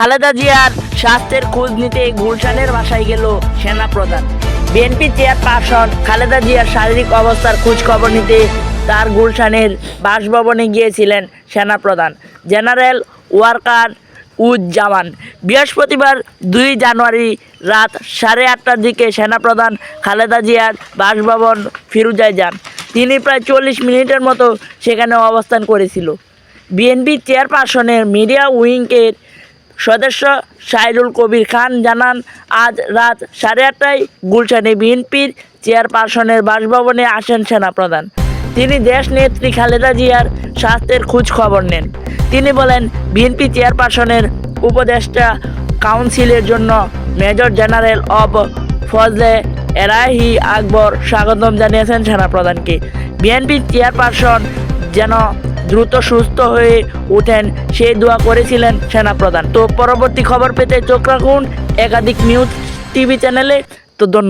খালেদা জিয়ার স্বাস্থ্যের খোঁজ নিতে গুলশানের বাসায় গেল সেনাপ্রধান। বিএনপি চেয়ারপারসন খালেদা জিয়ার শারীরিক অবস্থার খোঁজ খবর নিতে তার গুলশানের বাসভবনে গিয়েছিলেন সেনাপ্রধান জেনারেল ওয়াকার উজ্জামান। বৃহস্পতিবার 2 জানুয়ারি রাত 8:30টার দিকে সেনাপ্রধান খালেদা জিয়ার বাসভবন ফিরোজায় যান। তিনি প্রায় 40 মিনিটের মতো সেখানে অবস্থান করেছিল। বিএনপি চেয়ারপারসনের মিডিয়া উইংয়ের সদস্য সাইদুল কবির খান জানান, আজ রাত 8:30টায় গুলশানে বিএনপির চেয়ারপারসনের বাসভবনে আসেন সেনাপ্রধান। তিনি দেশনেত্রী খালেদা জিয়ার স্বাস্থ্যের খোঁজ খবর নেন। তিনি বলেন, বিএনপি চেয়ারপারসনের উপদেষ্টা কাউন্সিলের জন্য মেজর জেনারেল অব ফজলে এলাহি আকবর স্বাগতম জানিয়েছেন সেনাপ্রধানকে। বিএনপি চেয়ারপারসন যেন দ্রুত সুস্থ হয়ে ওঠেন সেই দোয়া করেছিলেন সেনাপ্রধান। তো পরবর্তী খবর পেতে চোখ রাখুন একাধিক নিউজ টিভি চ্যানেলে। তো ধন্যবাদ।